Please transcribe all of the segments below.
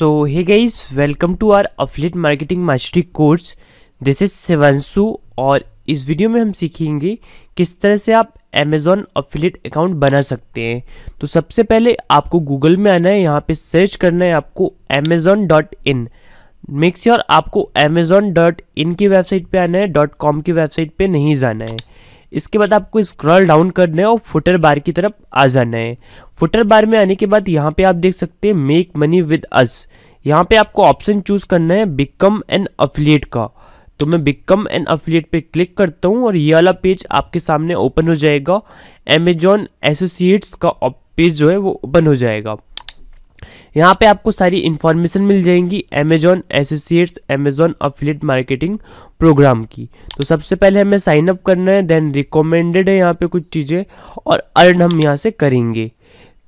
So hey guys, welcome to our affiliate marketing mastery course. This is Shivanshu और इस video में हम सीखेंगे किस तरह से आप Amazon affiliate अकाउंट बना सकते हैं। तो सबसे पहले आपको गूगल में आना है, यहाँ पे सर्च करना है आपको amazon.in। मेक श्योर आपको amazon.in की वेबसाइट पे आना है, .com की वेबसाइट पे नहीं जाना है। इसके बाद आपको स्क्रॉल डाउन करना है और फुटर बार की तरफ आ जाना है। फुटर बार में आने के बाद यहाँ पे आप देख सकते हैं मेक मनी विद अस। यहाँ पे आपको ऑप्शन चूज करना है बिकम एन अफिलिएट का। तो मैं बिकम एन अफिलिएट पे क्लिक करता हूँ और ये वाला पेज आपके सामने ओपन हो जाएगा। अमेजॉन एसोसिएट्स का पेज जो है वो ओपन हो जाएगा। यहाँ पे आपको सारी इंफॉर्मेशन मिल जाएंगी Amazon associates Amazon affiliate marketing programme की। तो सबसे पहले हमें साइन अप करना है, देन रिकमेंडेड है यहाँ पे कुछ चीज़ें और अर्न हम यहाँ से करेंगे।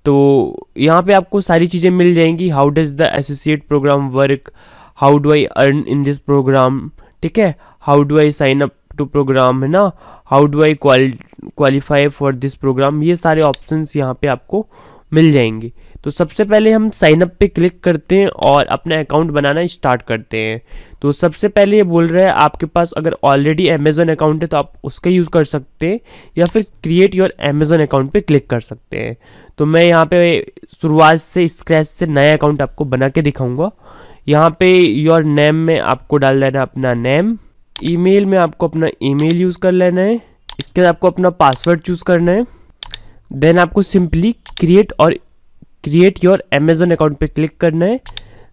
तो यहाँ पे आपको सारी चीज़ें मिल जाएंगी। How does the associate programme work, how do I earn in this programme, ठीक है, how do I sign up to programme, है ना, how do I qualify for this programme, ये सारे ऑप्शंस यहाँ पे आपको मिल जाएंगे। तो सबसे पहले हम साइन अप पे क्लिक करते हैं और अपना अकाउंट बनाना स्टार्ट करते हैं। तो सबसे पहले ये बोल रहा है आपके पास अगर ऑलरेडी अमेजोन अकाउंट है तो आप उसका यूज़ कर सकते हैं या फिर क्रिएट योर अमेजोन अकाउंट पे क्लिक कर सकते हैं। तो मैं यहाँ पे शुरुआत से स्क्रैच से नया अकाउंट आपको बना के दिखाऊंगा। यहाँ पे योर नेम में आपको डाल देना अपना नेम, ईमेल में आपको अपना ईमेल यूज़ कर लेना है, इसके बाद आपको अपना पासवर्ड चूज़ करना है। देन आपको simply create your Amazon account पे क्लिक करना है।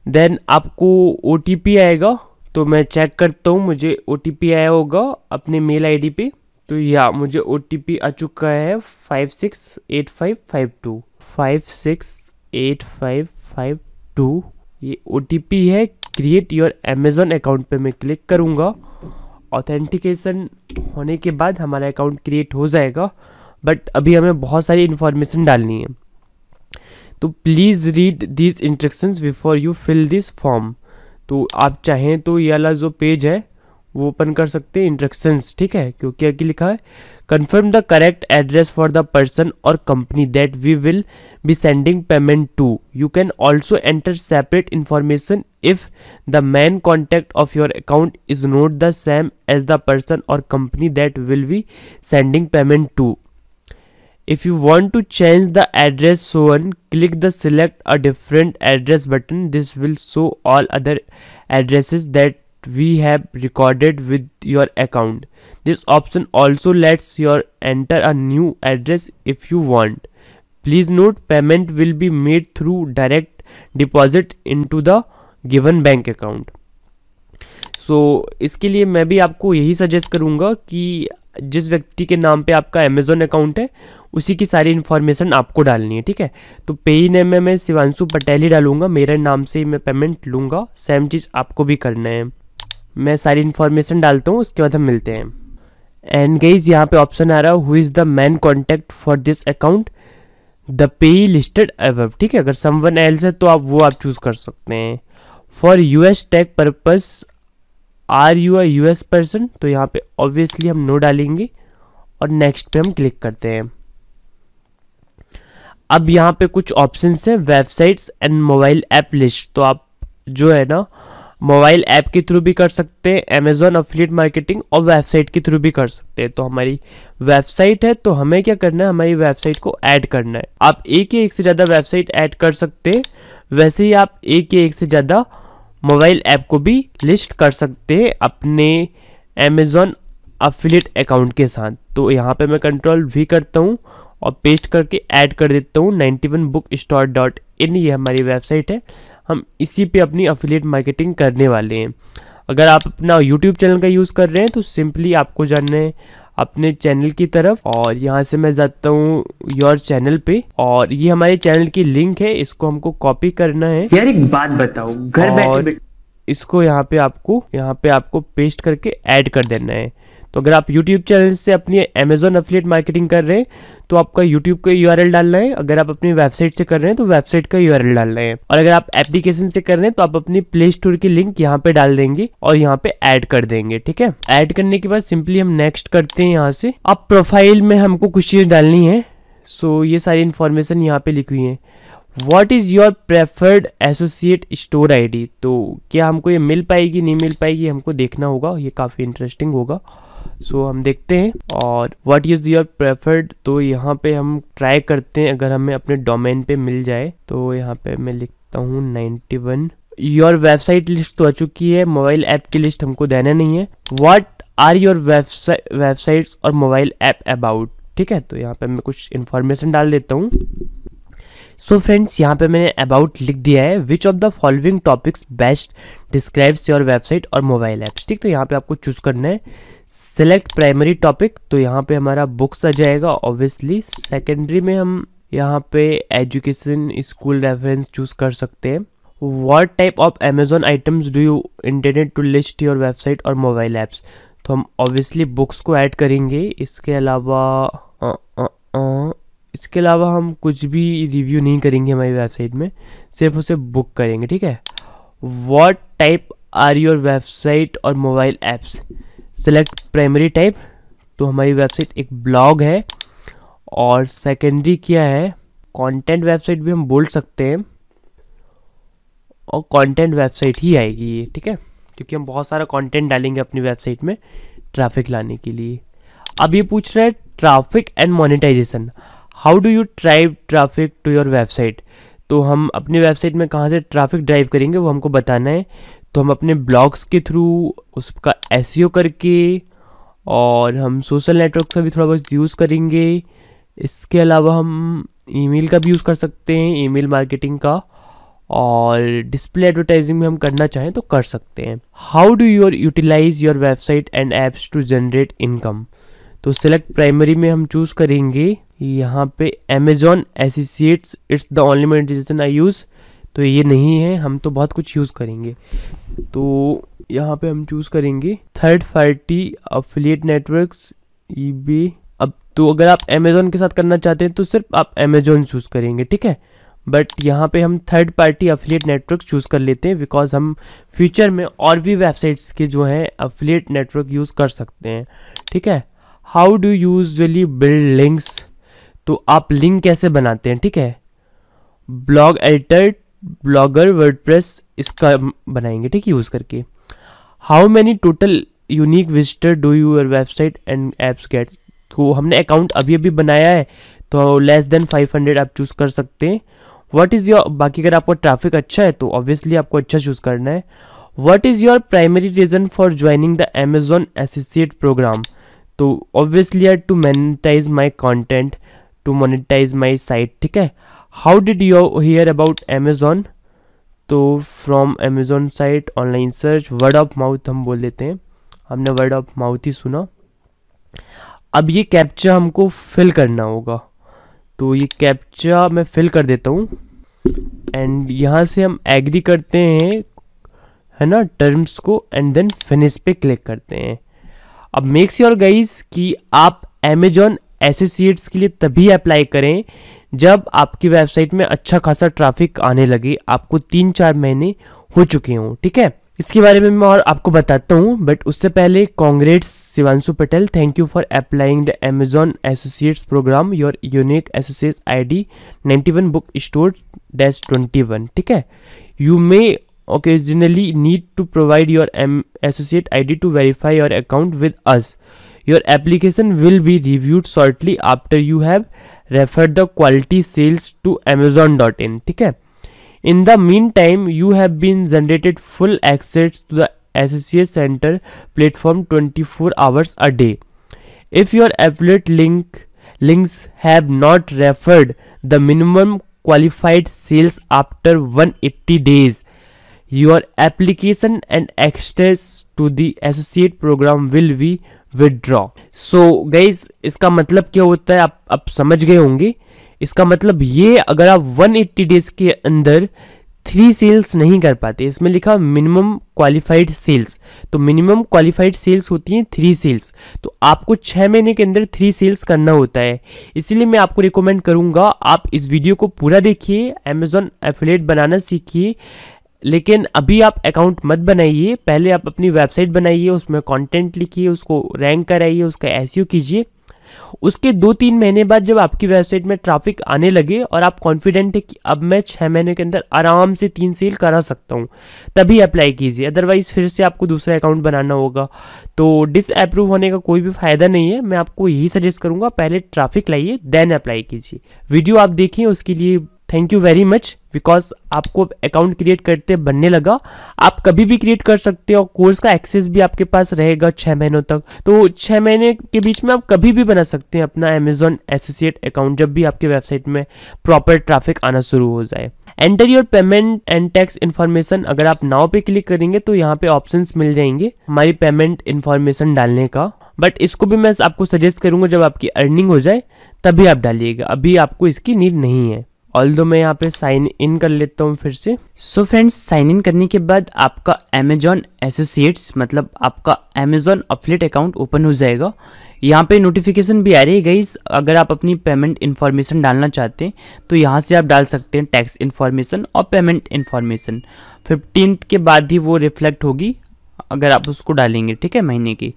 देन आपको OTP आएगा, तो मैं चेक करता हूँ मुझे OTP आया होगा अपने मेल आईडी पे। तो या मुझे OTP आ चुका है 568552 568552। ये OTP है। क्रिएट योर अमेजोन अकाउंट पे मैं क्लिक करूँगा। ऑथेंटिकेशन होने के बाद हमारा अकाउंट क्रिएट हो जाएगा, बट अभी हमें बहुत सारी इन्फॉर्मेशन डालनी है। तो please read these instructions before you fill this form. तो आप चाहें तो ये वाला जो पेज है वो ओपन कर सकते हैं, इंस्ट्रक्शंस, ठीक है, क्योंकि आगे लिखा है confirm the correct address for the person or company that we will be sending payment to. You can also enter separate information if the main contact of your account is not the same as the person or company that will be sending payment to. If you want to change the address shown, click the select a different address button. This will show all other addresses that we have recorded with your account. This option also lets you enter a new address if you want. Please note payment will be made through direct deposit into the given bank account. So इसके लिए मैं भी आपको यही suggest करूँगा कि जिस व्यक्ति के नाम पे आपका अमेजोन अकाउंट है उसी की सारी इन्फॉर्मेशन आपको डालनी है, ठीक है। तो पेई नेम में मैं शिवांशु पटेल ही डालूंगा, मेरे नाम से ही मैं पेमेंट लूँगा। सेम चीज़ आपको भी करना है। मैं सारी इन्फॉर्मेशन डालता हूँ, उसके बाद हम मिलते हैं। एंड गाइस यहाँ पे ऑप्शन आ रहा है who is the man contact for this account, the पेई लिस्टेड अबव, ठीक है। अगर समवन एल्स है तो आप चूज़ कर सकते हैं। For US tax purpose are you a US person, तो यहाँ पे ऑब्वियसली हम नो डालेंगे और नेक्स्ट पे हम क्लिक करते हैं। अब यहाँ पे कुछ ऑप्शंस हैं, websites and mobile app list. तो आप जो है ना मोबाइल ऐप के थ्रू भी कर सकते हैं अमेजॉन अफिलिएट मार्केटिंग, और वेबसाइट के थ्रू भी कर सकते हैं। तो हमारी वेबसाइट है तो हमें क्या करना है, हमारी वेबसाइट को ऐड करना है। आप एक या एक से ज़्यादा वेबसाइट ऐड कर सकते हैं, वैसे ही आप एक या एक से ज़्यादा मोबाइल ऐप को भी लिस्ट कर सकते हैं अपने अमेजॉन अफिलिएट अकाउंट के साथ। तो यहाँ पे मैं Ctrl+V करता हूँ और पेस्ट करके ऐड कर देता हूँ 91bookstore.in। ये हमारी वेबसाइट है, हम इसी पे अपनी अफिलिएट मार्केटिंग करने वाले हैं। अगर आप अपना YouTube चैनल का यूज़ कर रहे हैं तो सिंपली आपको जाना है अपने चैनल की तरफ और यहाँ से मैं जाता हूँ योर चैनल पे, और ये हमारे चैनल की लिंक है, इसको हमको कॉपी करना है। यार एक बात बताओ, घर बैठे इसको यहाँ पे आपको पेस्ट करके ऐड कर देना है। तो अगर आप YouTube चैनल से अपनी अमेजोन अफिलिएट मार्केटिंग कर रहे हैं तो आपका YouTube का URL डालना है। अगर आप अपनी वेबसाइट से कर रहे हैं तो वेबसाइट का URL डालना है, और अगर आप एप्लीकेशन से कर रहे हैं तो आप अपनी प्ले स्टोर की लिंक यहाँ पे डाल देंगे और यहाँ पे ऐड कर देंगे, ठीक है। ऐड करने के बाद सिंपली हम नेक्स्ट करते हैं। यहाँ से अब प्रोफाइल में हमको कुछ चीज़ डालनी है। सो ये सारी इन्फॉर्मेशन यहाँ पे लिखी हुई है। What is your preferred associate store ID, तो क्या हमको ये मिल पाएगी नहीं मिल पाएगी हमको देखना होगा, ये काफ़ी इंटरेस्टिंग होगा। सो हम देखते हैं। और व्हाट इज़ योर प्रेफर्ड, तो यहाँ पे हम ट्राई करते हैं अगर हमें अपने डोमेन पे मिल जाए। तो यहाँ पे मैं लिखता हूँ 91। योर वेबसाइट लिस्ट तो आ चुकी है, मोबाइल ऐप की लिस्ट हमको देना नहीं है। व्हाट आर योर वेबसाइट्स और मोबाइल ऐप अबाउट, ठीक है। तो यहाँ पे मैं कुछ इन्फॉर्मेशन डाल देता हूँ। सो फ्रेंड्स, यहाँ पे मैंने अबाउट लिख दिया है। Which of the following topics best describes your website और मोबाइल ऐप्स, ठीक। तो यहाँ पे आपको चूज करना है सिलेक्ट प्राइमरी टॉपिक, तो यहाँ पे हमारा बुक्स आ जाएगा ऑब्वियसली। सेकेंडरी में हम यहाँ पे एजुकेशन स्कूल रेफरेंस चूज कर सकते हैं। What type of Amazon items do you intended to list your website और मोबाइल ऐप्स, तो हम ऑब्वियसली बुक्स को ऐड करेंगे। इसके अलावा हम कुछ भी रिव्यू नहीं करेंगे हमारी वेबसाइट में, सिर्फ उसे बुक करेंगे, ठीक है। What type are your website और mobile apps, select primary type, तो हमारी वेबसाइट एक ब्लॉग है। और सेकेंडरी क्या है, कंटेंट वेबसाइट भी हम बोल सकते हैं, और कंटेंट वेबसाइट ही आएगी ये, ठीक है, क्योंकि हम बहुत सारा कंटेंट डालेंगे अपनी वेबसाइट में ट्रैफिक लाने के लिए। अब ये पूछ रहा है traffic and monetisation, how do you drive traffic to your website, तो हम अपनी वेबसाइट में कहाँ से ट्रैफिक ड्राइव करेंगे वो हमको बताना है। तो हम अपने ब्लॉग्स के थ्रू उसका एसईओ करके, और हम सोशल नेटवर्क का भी थोड़ा बहुत यूज़ करेंगे। इसके अलावा हम ईमेल का भी यूज़ कर सकते हैं, ईमेल मार्केटिंग का, और डिस्प्ले एडवर्टाइजिंग में हम करना चाहें तो कर सकते हैं। How do your utilize your website and apps to generate income, तो सिलेक्ट प्राइमरी में हम चूज़ करेंगे यहाँ पे Amazon associates, it's the only monetization I use, तो ये नहीं है, हम तो बहुत कुछ यूज़ करेंगे। तो यहाँ पे हम चूज़ करेंगे third party affiliate networks, eBay. अब तो अगर आप अमेजॉन के साथ करना चाहते हैं तो सिर्फ आप अमेजॉन चूज़ करेंगे, ठीक है। बट यहाँ पे हम third party affiliate network choose कर लेते हैं, बिकॉज हम फ्यूचर में और भी वेबसाइट्स के जो हैं अफिलिएट नेटवर्क यूज़ कर सकते हैं, ठीक है। How do usually build links, तो आप लिंक कैसे बनाते हैं, ठीक है। ब्लॉग एडिटर, ब्लॉगर, वर्डप्रेस, इसका बनाएंगे, ठीक है, यूज़ करके। How many total unique visitor do your website and apps get, तो हमने अकाउंट अभी अभी बनाया है तो लेस देन 500 आप चूज़ कर सकते हैं। व्हाट इज़ योर, बाकी अगर आपका ट्रैफिक अच्छा है तो ऑब्वियसली आपको अच्छा चूज़ करना है। What is your primary reason for joining the Amazon associate programme, तो obviously to monetise my content, to monetise my site, ठीक है। How did you hear about Amazon, तो from Amazon site, online search, word of mouth हम बोल देते हैं, हमने word of mouth ही सुना। अब ये कैप्चा हमको फिल करना होगा, तो ये कैप्चा मैं फिल कर देता हूँ, एंड यहाँ से हम एग्री करते हैं, है ना, टर्म्स को, एंड देन फिनिश पे क्लिक करते हैं। अब मेक श्योर गाइस कि आप अमेजॉन एसोसिएट्स के लिए तभी अप्लाई करें जब आपकी वेबसाइट में अच्छा खासा ट्रैफिक आने लगे, आपको 3-4 महीने हो चुके हों, ठीक है। इसके बारे में मैं और आपको बताता हूँ, बट उससे पहले congrats Shivanshu Patel, thank you for applying the Amazon associates program, your unique associate ID 91 book store -21, ठीक है। You may occasionally need to provide your associate ID to verify your account with us. Your application will be reviewed shortly after you have referred the quality sales to amazon.in, ठीक है। In the meantime, you have been generated full access to the associate center platform 24 hours a day. If your affiliate links have not referred the minimum qualified sales after 180 days, your application and access to the associate program will be withdraw. So guys, इसका मतलब क्या होता है आप समझ गए होंगे। इसका मतलब ये, अगर आप 180 डेज के अंदर 3 सेल्स नहीं कर पाते, इसमें लिखा मिनिमम क्वालिफाइड सेल्स, तो मिनिमम क्वालिफाइड सेल्स होती हैं 3 सेल्स, तो आपको 6 महीने के अंदर 3 सेल्स करना होता है। इसीलिए मैं आपको रिकमेंड करूंगा आप इस वीडियो को पूरा देखिए, अमेजॉन एफिलिएट बनाना सीखिए। लेकिन अभी आप अकाउंट मत बनाइए, पहले आप अपनी वेबसाइट बनाइए, उसमें कंटेंट लिखिए, उसको रैंक कराइए, उसका एसईओ कीजिए, उसके 2-3 महीने बाद जब आपकी वेबसाइट में ट्रैफिक आने लगे और आप कॉन्फिडेंट है कि अब मैं 6 महीने के अंदर आराम से 3 सेल करा सकता हूँ, तभी अप्लाई कीजिए। अदरवाइज़ फिर से आपको दूसरा अकाउंट बनाना होगा, तो डिसअप्रूव होने का कोई भी फ़ायदा नहीं है। मैं आपको यही सजेस्ट करूँगा, पहले ट्रैफिक लाइए देन अप्लाई कीजिए। वीडियो आप देखिए, उसके लिए thank you very much, because आपको अकाउंट क्रिएट करते बनने लगा। आप कभी भी क्रिएट कर सकते हो, कोर्स का एक्सेस भी आपके पास रहेगा 6 महीनों तक। तो 6 महीने के बीच में आप कभी भी बना सकते हैं अपना अमेजॉन एसोसिएट अकाउंट, जब भी आपके वेबसाइट में प्रॉपर ट्रैफिक आना शुरू हो जाए। Enter your payment and tax information, अगर आप नाउ पे क्लिक करेंगे तो यहाँ पे ऑप्शंस मिल जाएंगे हमारी पेमेंट इन्फॉर्मेशन डालने का, बट इसको भी मैं आपको सजेस्ट करूंगा जब आपकी अर्निंग हो जाए तभी आप डालिएगा, अभी आपको इसकी नीड नहीं है। ऑल्दो मैं यहाँ पे साइन इन कर लेता हूँ फिर से। सो फ्रेंड्स, साइन इन करने के बाद आपका अमेजॉन एसोसिएट्स मतलब आपका अमेजॉन अफिलिएट अकाउंट ओपन हो जाएगा। यहाँ पे नोटिफिकेशन भी आ रही है गाइस, अगर आप अपनी पेमेंट इन्फॉर्मेशन डालना चाहते हैं तो यहाँ से आप डाल सकते हैं टैक्स इन्फॉर्मेशन और पेमेंट इन्फॉर्मेशन। 15 के बाद ही वो रिफ्लेक्ट होगी अगर आप उसको डालेंगे, ठीक है, महीने की।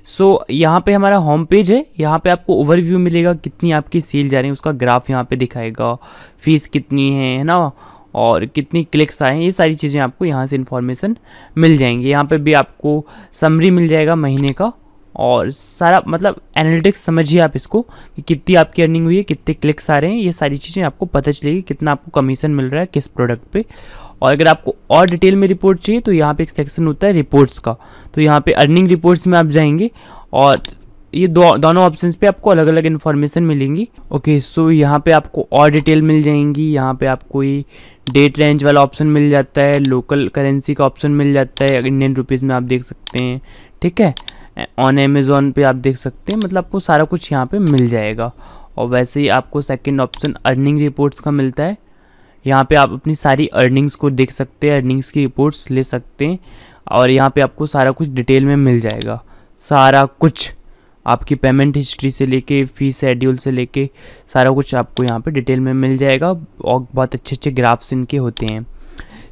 सो यहाँ पे हमारा होम पेज है, यहाँ पे आपको ओवरव्यू मिलेगा, कितनी आपकी सेल जा रही है उसका ग्राफ यहाँ पे दिखाएगा, फीस कितनी है ना, और कितनी क्लिक्स आए हैं, ये सारी चीज़ें आपको यहाँ से इन्फॉर्मेशन मिल जाएंगी। यहाँ पे भी आपको समरी मिल जाएगा महीने का, और सारा मतलब एनालिटिक्स समझिए आप इसको कि कितनी आपकी अर्निंग हुई है, कितने क्लिक्स आ रहे हैं, ये सारी चीज़ें आपको पता चलेगी, कितना आपको कमीशन मिल रहा है किस प्रोडक्ट पे। और अगर आपको और डिटेल में रिपोर्ट चाहिए तो यहाँ पे एक सेक्शन होता है रिपोर्ट्स का, तो यहाँ पे अर्निंग रिपोर्ट्स में आप जाएंगे और ये दोनों ऑप्शंस पे आपको अलग अलग इन्फॉर्मेशन मिलेंगी। ओके, सो यहाँ पे आपको और डिटेल मिल जाएंगी। यहाँ पे आपको ये डेट रेंज वाला ऑप्शन मिल जाता है, लोकल करेंसी का ऑप्शन मिल जाता है, इंडियन रुपीज़ में आप देख सकते हैं, ठीक है। ऑन अमेज़ॉन पे आप देख सकते हैं, मतलब आपको सारा कुछ यहाँ पे मिल जाएगा। और वैसे ही आपको सेकंड ऑप्शन अर्निंग रिपोर्ट्स का मिलता है, यहाँ पे आप अपनी सारी अर्निंग्स को देख सकते हैं, अर्निंग्स की रिपोर्ट्स ले सकते हैं, और यहाँ पे आपको सारा कुछ डिटेल में मिल जाएगा। सारा कुछ आपकी पेमेंट हिस्ट्री से लेके फीस शेड्यूल से लेके सारा कुछ आपको यहाँ पे डिटेल में मिल जाएगा, और बहुत अच्छे अच्छे ग्राफ्स इनके होते हैं।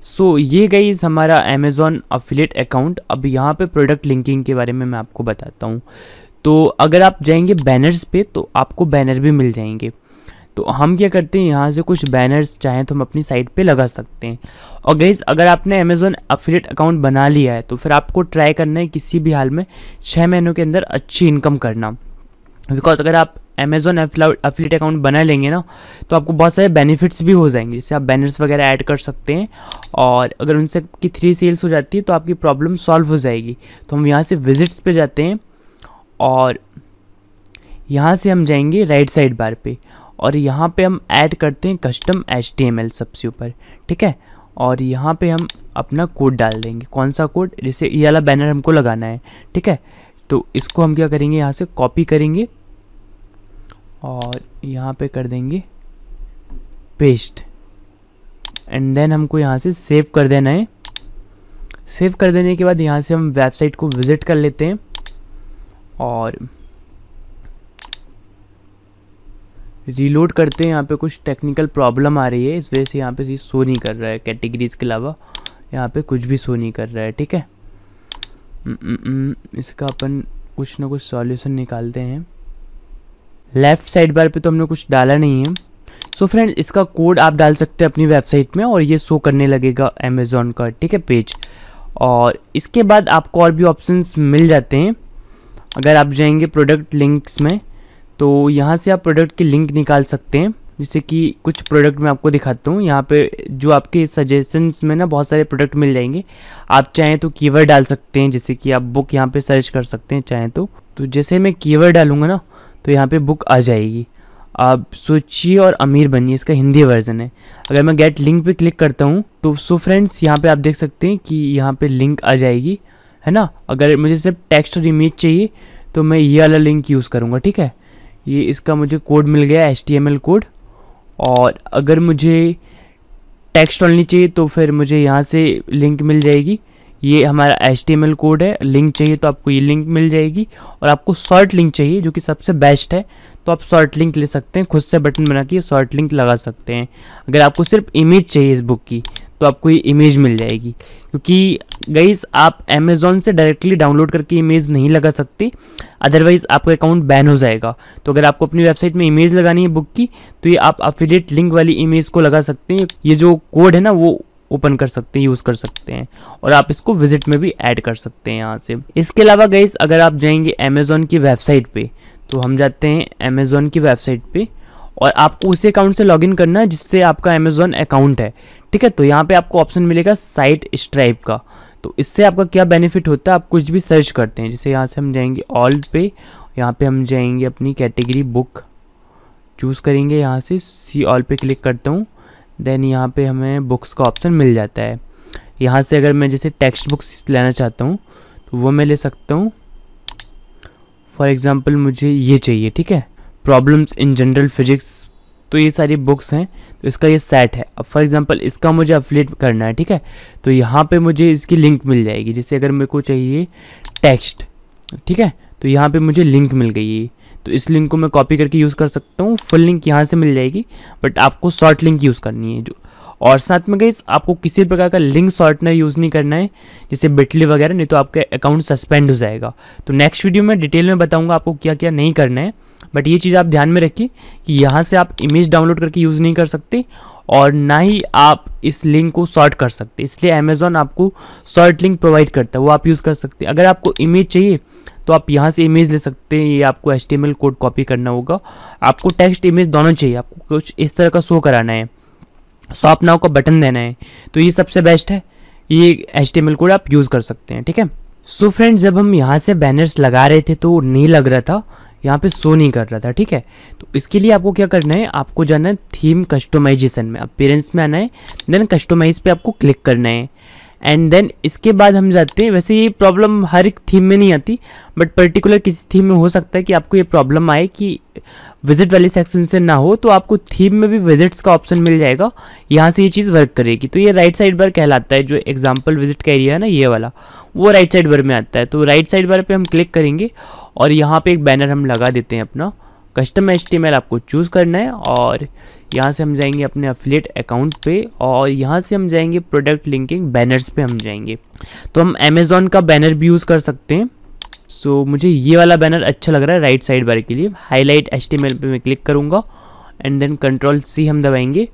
सो ये गाइस हमारा अमेज़ॉन अफिलिएट अकाउंट। अब यहाँ पे प्रोडक्ट लिंकिंग के बारे में मैं आपको बताता हूँ। तो अगर आप जाएंगे बैनर्स पे तो आपको बैनर भी मिल जाएंगे। तो हम क्या करते हैं, यहाँ से कुछ बैनर्स चाहें तो हम अपनी साइट पे लगा सकते हैं। और गाइस अगर आपने अमेज़ॉन अफिलिएट अकाउंट बना लिया है तो फिर आपको ट्राई करना है किसी भी हाल में 6 महीनों के अंदर अच्छी इनकम करना, बिकॉज अगर आप अमेज़ॉन अफिलिएट अकाउंट बना लेंगे ना तो आपको बहुत सारे बेनिफिट्स भी हो जाएंगे, जैसे आप बैनर्स वगैरह ऐड कर सकते हैं, और अगर उनसे की 3 सेल्स हो जाती है तो आपकी प्रॉब्लम सॉल्व हो जाएगी। तो हम यहाँ से विजिट्स पे जाते हैं और यहाँ से हम जाएंगे राइट साइड बार पे, और यहाँ पे हम ऐड करते हैं कस्टम HTML सबसे ऊपर, ठीक है। और यहाँ पे हम अपना कोड डाल देंगे, कौन सा कोड, जैसे ये वाला बैनर हमको लगाना है, ठीक है। तो इसको हम क्या करेंगे, यहाँ से कॉपी करेंगे और यहाँ पे कर देंगे पेस्ट, एंड देन हमको यहाँ से सेव कर देना है। सेव कर देने के बाद यहाँ से हम वेबसाइट को विज़िट कर लेते हैं, और रीलोड करते हैं। यहाँ पे कुछ टेक्निकल प्रॉब्लम आ रही है, इस वजह से यहाँ पे शो नहीं कर रहा है, कैटेगरीज के अलावा यहाँ पे कुछ भी शो नहीं कर रहा है, ठीक है। इसका अपन कुछ ना कुछ सॉल्यूशन निकालते हैं। लेफ़्ट साइड बार पे तो हमने कुछ डाला नहीं है। सो फ्रेंड्स, इसका कोड आप डाल सकते हैं अपनी वेबसाइट में और ये शो करने लगेगा अमेज़ॉन का, ठीक है, पेज। और इसके बाद आपको और भी ऑप्शंस मिल जाते हैं। अगर आप जाएंगे प्रोडक्ट लिंक्स में तो यहाँ से आप प्रोडक्ट की लिंक निकाल सकते हैं, जैसे कि कुछ प्रोडक्ट मैं आपको दिखाता हूँ। यहाँ पे जो आपके सजेशंस में ना बहुत सारे प्रोडक्ट मिल जाएंगे। आप चाहें तो कीवर्ड डाल सकते हैं, जैसे कि आप बुक यहाँ पे सर्च कर सकते हैं चाहें तो जैसे मैं कीवर्ड डालूंगा ना तो यहाँ पे बुक आ जाएगी। आप सोचिए और अमीर बनिए, इसका हिंदी वर्जन है। अगर मैं गेट लिंक पे क्लिक करता हूँ तो सो फ्रेंड्स यहाँ पे आप देख सकते हैं कि यहाँ पे लिंक आ जाएगी, है ना। अगर मुझे सिर्फ टेक्स्ट और इमेज चाहिए तो मैं ये वाला लिंक यूज़ करूँगा, ठीक है। ये इसका मुझे कोड मिल गया HTML कोड। और अगर मुझे टेक्स्ट ओनली चाहिए तो फिर मुझे यहाँ से लिंक मिल जाएगी, ये हमारा HTML कोड है। लिंक चाहिए तो आपको ये लिंक मिल जाएगी, और आपको शॉर्ट लिंक चाहिए जो कि सबसे बेस्ट है तो आप शॉर्ट लिंक ले सकते हैं, खुद से बटन बना के शॉर्ट लिंक लगा सकते हैं। अगर आपको सिर्फ इमेज चाहिए इस बुक की तो आपको ये इमेज मिल जाएगी, क्योंकि गाइस आप अमेज़ॉन से डायरेक्टली डाउनलोड करके इमेज नहीं लगा सकते, अदरवाइज आपका अकाउंट बैन हो जाएगा। तो अगर आपको अपनी वेबसाइट में इमेज लगानी है बुक की, तो ये आप अफिलिएट लिंक वाली इमेज को लगा सकते हैं। ये जो कोड है ना वो ओपन कर सकते हैं, यूज़ कर सकते हैं, और आप इसको विजिट में भी ऐड कर सकते हैं यहाँ से। इसके अलावा गाइस अगर आप जाएंगे अमेज़ॉन की वेबसाइट पे, तो हम जाते हैं अमेज़ॉन की वेबसाइट पे, और आपको उसी अकाउंट से लॉगिन करना है जिससे आपका अमेज़ॉन अकाउंट है, ठीक है। तो यहाँ पे आपको ऑप्शन मिलेगा साइट स्ट्राइप का। तो इससे आपका क्या बेनिफिट होता है, आप कुछ भी सर्च करते हैं, जैसे यहाँ से हम जाएंगे ऑल पे, यहाँ पे हम जाएंगे अपनी कैटेगरी बुक चूज़ करेंगे, यहाँ से सी ऑल पे क्लिक करता हूँ, देन यहाँ पे हमें बुक्स का ऑप्शन मिल जाता है। यहाँ से अगर मैं जैसे टेक्स्ट बुक्स लेना चाहता हूँ तो वो मैं ले सकता हूँ। फॉर एग्ज़ाम्पल मुझे ये चाहिए, ठीक है, प्रॉब्लम्स इन जनरल फिजिक्स, तो ये सारी बुक्स हैं, तो इसका ये सेट है। अब फॉर एग्जांपल इसका मुझे अफिलिएट करना है, ठीक है, तो यहाँ पे मुझे इसकी लिंक मिल जाएगी। जैसे अगर मेरे को चाहिए टेक्स्ट, ठीक है, तो यहाँ पे मुझे लिंक मिल गई है, तो इस लिंक को मैं कॉपी करके यूज़ कर सकता हूँ। फुल लिंक यहाँ से मिल जाएगी, बट आपको शॉर्ट लिंक यूज़ करनी है जो, और साथ में गाइस आपको किसी प्रकार का लिंक शॉर्टनर यूज़ नहीं करना है, जैसे बिटली वगैरह, नहीं तो आपका अकाउंट सस्पेंड हो जाएगा। तो नेक्स्ट वीडियो में डिटेल में बताऊँगा आपको क्या क्या नहीं करना है, बट ये चीज़ आप ध्यान में रखिए कि यहाँ से आप इमेज डाउनलोड करके यूज़ नहीं कर सकते, और ना ही आप इस लिंक को सॉर्ट कर सकते, इसलिए अमेज़ॉन आपको शॉर्ट लिंक प्रोवाइड करता है, वो आप यूज़ कर सकते हैं। अगर आपको इमेज चाहिए तो आप यहाँ से इमेज ले सकते हैं, ये आपको HTML कोड कॉपी करना होगा। आपको टेक्स्ट इमेज दोनों चाहिए, आपको कुछ इस तरह का शो कराना है, शॉप नाउ का बटन देना है, तो ये सबसे बेस्ट है, ये HTML कोड आप यूज़ कर सकते हैं, ठीक है। सो फ्रेंड्स, जब हम यहाँ से बैनर्स लगा रहे थे तो नहीं लग रहा था, यहाँ पे शो नहीं कर रहा था, ठीक है। तो इसके लिए आपको क्या करना है, आपको जाना है थीम कस्टमाइजेशन में, अपीयरेंस में आना है, देन कस्टमाइज पे आपको क्लिक करना है, एंड देन इसके बाद हम जाते हैं। वैसे ये प्रॉब्लम हर एक थीम में नहीं आती, बट पर्टिकुलर किसी थीम में हो सकता है कि आपको ये प्रॉब्लम आए कि विजिट वाले सेक्शन से ना हो, तो आपको थीम में भी विजिट्स का ऑप्शन मिल जाएगा, यहाँ से ये चीज़ वर्क करेगी। तो ये राइट साइड बार कहलाता है, जो एग्जाम्पल विजिट का एरिया है ना ये वाला, वो राइट साइड बार में आता है। तो राइट साइड बार पे हम क्लिक करेंगे और यहाँ पे एक बैनर हम लगा देते हैं अपना। कस्टम HTML आपको चूज़ करना है, और यहाँ से हम जाएंगे अपने अफिलिएट अकाउंट पे, और यहाँ से हम जाएंगे प्रोडक्ट लिंकिंग बैनर्स पे हम जाएंगे। तो हम अमेज़ॉन का बैनर भी यूज़ कर सकते हैं। सो मुझे ये वाला बैनर अच्छा लग रहा है राइट साइड बार के लिए। हाईलाइट HTML पे मैं क्लिक करूँगा, एंड देन Ctrl+C हम दबाएंगे,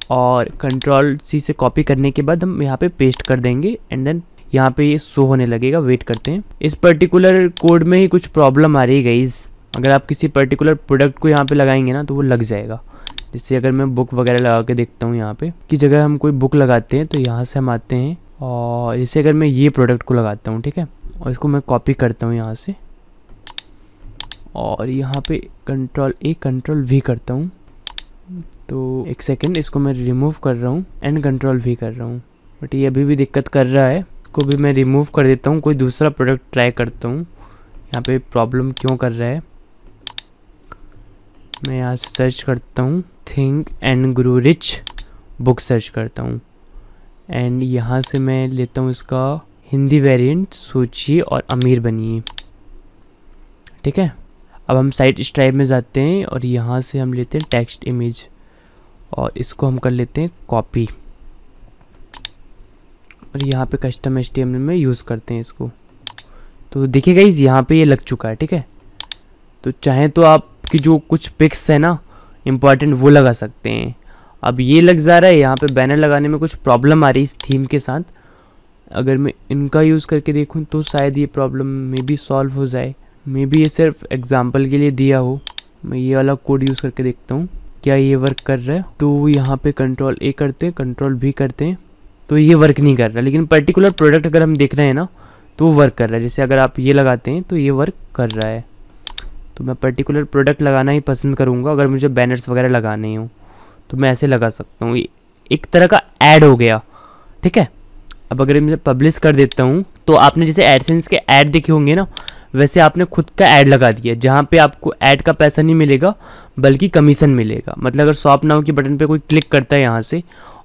और Ctrl+C से कॉपी करने के बाद हम यहाँ पे पेस्ट कर देंगे, एंड देन यहाँ पे ये शो होने लगेगा। वेट करते हैं, इस पर्टिकुलर कोड में ही कुछ प्रॉब्लम आ रही है गाइस। अगर आप किसी पर्टिकुलर प्रोडक्ट को यहाँ पे लगाएंगे ना तो वो लग जाएगा। जैसे अगर मैं बुक वगैरह लगा के देखता हूँ, यहाँ पे की जगह हम कोई बुक लगाते हैं, तो यहाँ से हम आते हैं, और जैसे अगर मैं ये प्रोडक्ट को लगाता हूँ, ठीक है, और इसको मैं कॉपी करता हूँ यहाँ से, और यहाँ पे Ctrl+A Ctrl+V करता हूँ। तो एक सेकेंड, इसको मैं रिमूव कर रहा हूँ एंड Ctrl+V कर रहा हूँ, बट ये अभी भी दिक्कत कर रहा है। इसको भी मैं रिमूव कर देता हूँ, कोई दूसरा प्रोडक्ट ट्राई करता हूँ। यहाँ पे प्रॉब्लम क्यों कर रहा है, मैं यहाँ से सर्च करता हूँ think and grow rich book search करता हूँ, एंड यहाँ से मैं लेता हूँ इसका हिंदी वेरिएंट, सोचिए और अमीर बनिए, ठीक है। अब हम साइट स्ट्राइप में जाते हैं, और यहाँ से हम लेते हैं टेक्स्ट इमेज, और इसको हम कर लेते हैं कॉपी, और यहाँ पे कस्टम HTML में यूज़ करते हैं इसको। तो देखिए गाइस, यहाँ पे ये लग चुका है, ठीक है। तो चाहे तो आपकी जो कुछ पिक्स है ना इम्पॉर्टेंट, वो लगा सकते हैं। अब ये लग जा रहा है, यहाँ पे बैनर लगाने में कुछ प्रॉब्लम आ रही है इस थीम के साथ। अगर मैं इनका यूज़ करके देखूँ तो शायद ये प्रॉब्लम में भी सॉल्व हो जाए। मे बी ये सिर्फ एग्जाम्पल के लिए दिया हो। मैं ये वाला कोड यूज़ करके देखता हूँ क्या ये वर्क कर रहा है। तो यहाँ पे Ctrl+A करते हैं, Ctrl+V करते हैं, तो ये वर्क नहीं कर रहा। लेकिन पर्टिकुलर प्रोडक्ट अगर हम देख रहे हैं ना तो वो वर्क कर रहा है। जैसे अगर आप ये लगाते हैं तो ये वर्क कर रहा है। तो मैं पर्टिकुलर प्रोडक्ट लगाना ही पसंद करूँगा। अगर मुझे बैनर्स वगैरह लगाने हो तो मैं ऐसे लगा सकता हूँ। एक तरह का ऐड हो गया, ठीक है। अब अगर मैं पब्लिश कर देता हूँ तो आपने जैसे एडसेंस के ऐड देखे होंगे ना, वैसे आपने खुद का ऐड लगा दिया, जहाँ पे आपको ऐड का पैसा नहीं मिलेगा बल्कि कमीशन मिलेगा। मतलब अगर शॉप नाउ के बटन पे कोई क्लिक करता है यहाँ से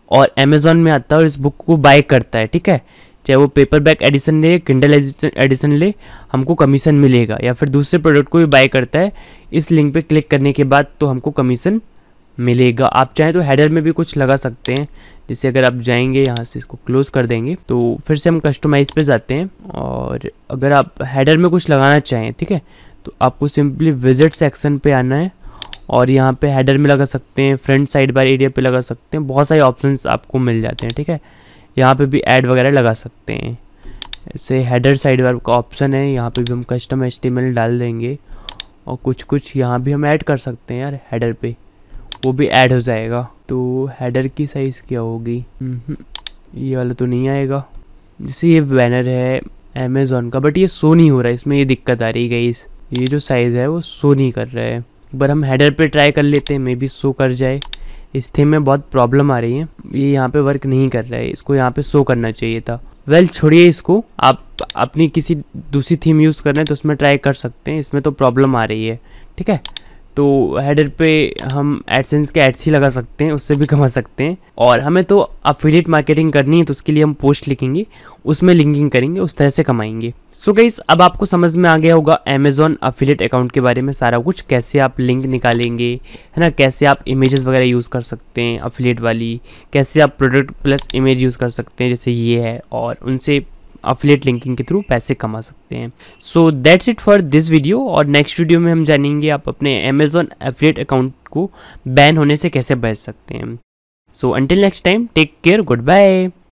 और अमेज़ॉन में आता है और इस बुक को बाय करता है, ठीक है, चाहे वो पेपर बैक एडिशन ले, किंडल एडिशन ले, हमको कमीशन मिलेगा। या फिर दूसरे प्रोडक्ट को भी बाय करता है इस लिंक पे क्लिक करने के बाद तो हमको कमीशन मिलेगा। आप चाहें तो हेडर में भी कुछ लगा सकते हैं, जैसे अगर आप जाएंगे यहाँ से इसको क्लोज कर देंगे तो फिर से हम कस्टमाइज पे जाते हैं। और अगर आप हेडर में कुछ लगाना चाहें, ठीक है, तो आपको सिंपली विजिट सेक्शन पे आना है और यहाँ पे हेडर में लगा सकते हैं, फ्रंट साइड बार एरिया पे लगा सकते हैं, बहुत सारे ऑप्शंस आपको मिल जाते हैं, ठीक है। यहाँ पे भी ऐड वगैरह लगा सकते हैं। ऐसे हेडर साइड बार का ऑप्शन है, यहाँ पे भी हम कस्टम HTML डाल देंगे और कुछ यहाँ भी हम ऐड कर सकते हैं यार, हेडर पे वो भी ऐड हो जाएगा। तो हेडर की साइज़ क्या होगी, ये वाला तो नहीं आएगा। जैसे ये बैनर है अमेज़ॉन का, बट ये शो नहीं हो रहा है, इसमें ये दिक्कत आ रही है गाइस, ये जो साइज़ है वो शो नहीं कर रहा है। एक बार हम हेडर पे ट्राई कर लेते हैं, मे बी शो कर जाए। इस थीम में बहुत प्रॉब्लम आ रही है, ये यहाँ पे वर्क नहीं कर रहा है, इसको यहाँ पे शो करना चाहिए था। वेल छोड़िए इसको, आप अपनी किसी दूसरी थीम यूज़ कर रहे हैं तो उसमें ट्राई कर सकते हैं, इसमें तो प्रॉब्लम आ रही है, ठीक है। तो हेडर पे हम एडसेंस के एड्स ही लगा सकते हैं, उससे भी कमा सकते हैं। और हमें तो अफिलिएट मार्केटिंग करनी है, तो उसके लिए हम पोस्ट लिखेंगे, उसमें लिंकिंग करेंगे, उस तरह से कमाएंगे। सो गाइस, अब आपको समझ में आ गया होगा अमेज़ॉन अफिलिएट अकाउंट के बारे में सारा कुछ, कैसे आप लिंक निकालेंगे, है ना, कैसे आप इमेजेस वगैरह यूज़ कर सकते हैं अफिलिएट वाली, कैसे आप प्रोडक्ट प्लस इमेज यूज़ कर सकते हैं जैसे ये है, और उनसे अफिलिएट लिंकिंग के थ्रू पैसे कमा सकते हैं। So that's it for this video, और नेक्स्ट वीडियो में हम जानेंगे आप अपने अमेज़ॉन अफिलिएट अकाउंट को बैन होने से कैसे बच सकते हैं। So until next time, take care, good bye.